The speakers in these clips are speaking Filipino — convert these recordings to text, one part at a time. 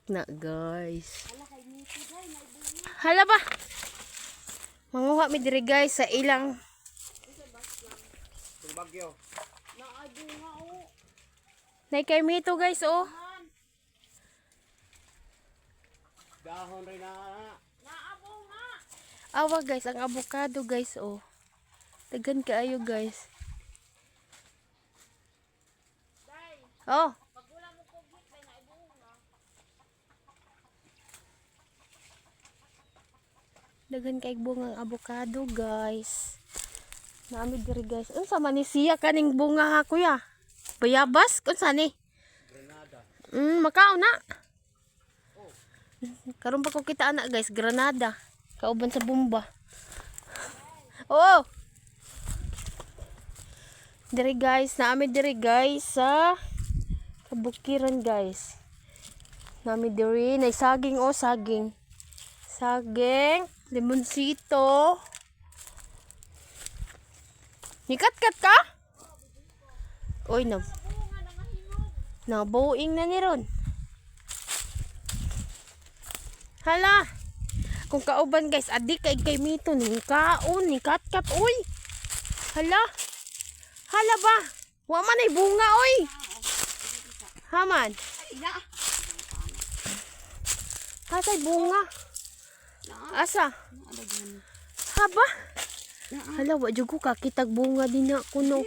na guys. Hala ba? Manguha mi diri guys sa ilang bagyo. nay kay mito guys oh. Dahon rin na. Awa guys ang avocado guys oh. Dagan kaayo guys. Oh. Dagan kay bunga ang avocado guys. Naami diri guys. Unsa man ni siya kaning bunga ha kuya? Bayabas unsa ni? Granada. Makao na. Karon pa ko kita anak guys, granada. Kauban sa bomba. Oh. Diri guys, naami diri guys sa kabukiran guys. Naami diri nay saging oh, saging. Saging, limonsito. Nikat-kat ka? Oy, nabuing na ni ron. Hala. Kung kauban guys, adik kay mito ni kaon, ni kat-kat oy. Hala. Hala ba? Wa man ay bunga oy. Haman. Asay bunga. Asa? Haba? Hala, wa jud ko kakitag bunga din na kuno.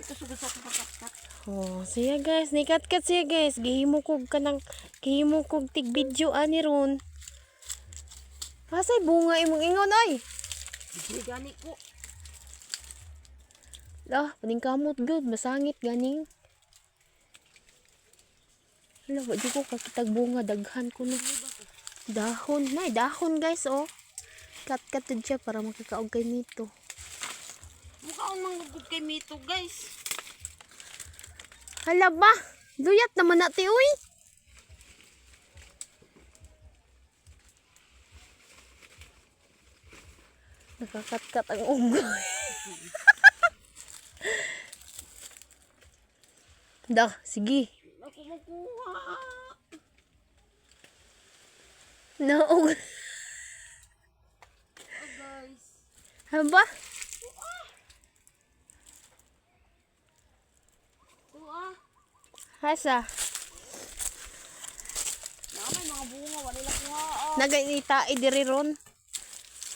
Oh, siya guys, nikat-kat siya guys. Gihimo kog tig video ani ron. Asay bunga imong ingon ay? Gani ko. Lah, paning kamot good, masangit ganing. Hala, wa jud ko kakitag bunga, daghan kuno. Dahon, nay dahon guys oh. Kat-kat jud siya para makakaog kay mito. Mukhaon manggugod kay mito guys. Hala ba? Luyat naman na ti uy. Nakakat-kat ang unggoy. Dah, sige. Ako makuha. Naog. Guys. Haba? Hasa? Namay mga bunga wala nila kuha. Nagainita diri ron.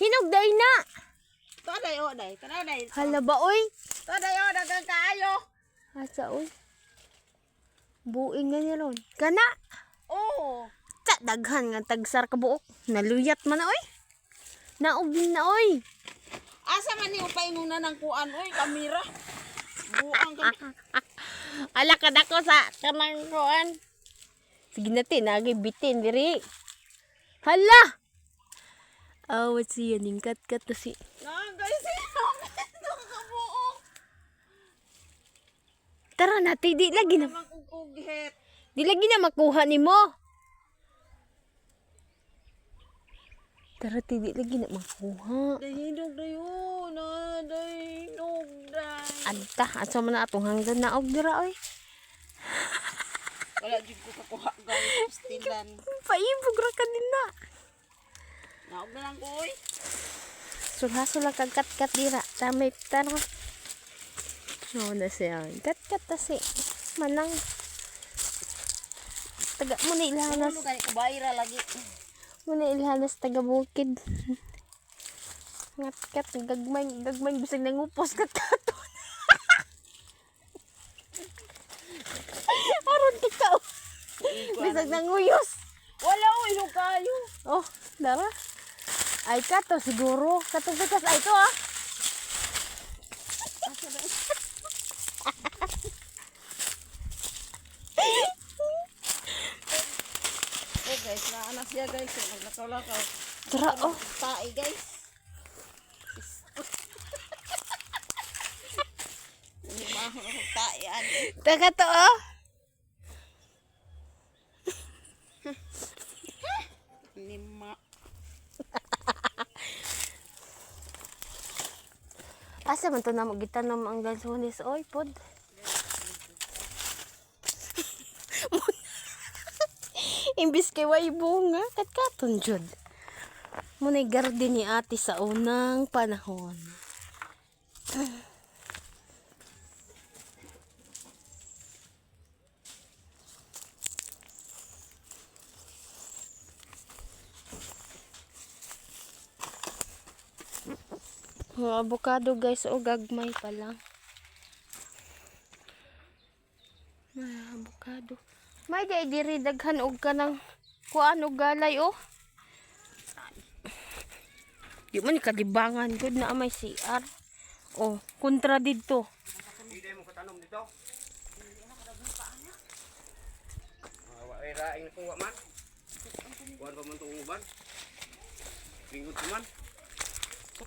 Hinog day na. Taday o day, taday. Hala ba oy? Taday o dagang kaayo. Hasa oy? Buing na ni ron. Kana? Oh. Ta daghan nga tagsar ka buok. Naluyat man na oy. Naog din na oy. Asa man ni upaingon na ng kuan oy, kamera. Buang ka. Ala ka dako sa kanang kuan. Sige natin, nagay bitin diri. Hala! Awat siya, ningkat-kat na si. Guys, nakabuok. Tara natin, di lagi na. Magkukughet. Di lagi na makuha ni mo. Tara, di lagi na makuha. Dahinog na yun. Dahinog na. Anta, asa man na atong hanggan na og dira oy. Wala din ko kakuha guys. Stilan. Paibog ra ka din na. Naog na lang ko oy. Sulha-sulha kag kat-kat dira. Tamay tara. No na siya. Kat-kat ta si. Manang. Taga mo na ilahanas. Ano gani kabayra lagi. Mo na ilahanas taga bukid. Ngat-kat gagmay bisag nangupos kat-kat. Aron ikaw. Bisag nanguyos. Wala oy, no kayo. Oh, dara. Ay ka to siguro. Katong pikas ay to ah. Oh guys, naanak siya guys. Naglakaw-lakaw. Tara oh. Tae guys. Hindi mahal ako tae. Taka to oh. Lima. Asa man to na magitanom ang gansunis oy pod. Imbis kay way bunga, katkaton jud. Munay garden ni ate sa unang panahon. Mga avocado guys, o gagmay pa lang. Mga avocado. May day diri daghan og kanang kuan og galay oh. Di man kalibangan gud na may CR. Oh, kontra didto. Hindi mo katanom dito. Ay raing na kuha man. Kuhan pa man itong uban. Lingkod pa man.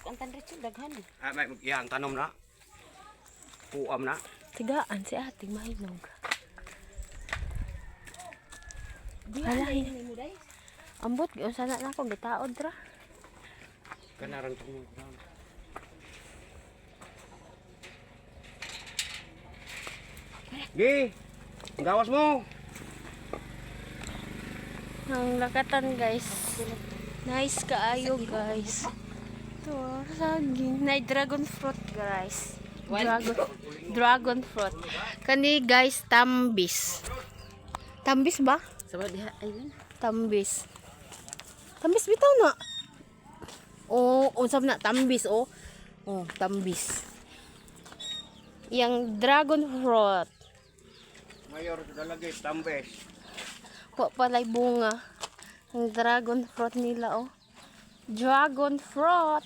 Ang tanritso daghan. Ay, may mag-iyang tanom na. Kuam na. Tigaan si ate mahinog. Di Halahin. ni mo dai. Ambot gyud sana nako gitaod ra. Kanarang itong uban. Gi! Ang gawas mo! Ang lakatan guys. Nice kaayo guys. To saging na dragon fruit guys. Dragon fruit. Kani guys tambis. Tambis ba? Sabad diha ayun. Tambis. Tambis bitaw na. Oh, unsab na tambis oh. Oh, tambis. Yang dragon fruit. Mayor ito lagi, tambes. Wa palay bunga. Ang dragon fruit nila oh. Dragon fruit.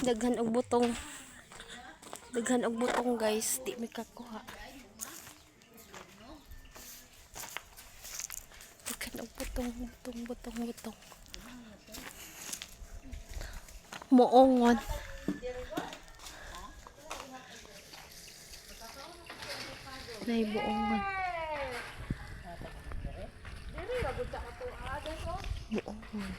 Daghan og butong. Daghan og butong guys, di mi kakuha. Daghan og butong. Moongon. Nay buongon. Buongon.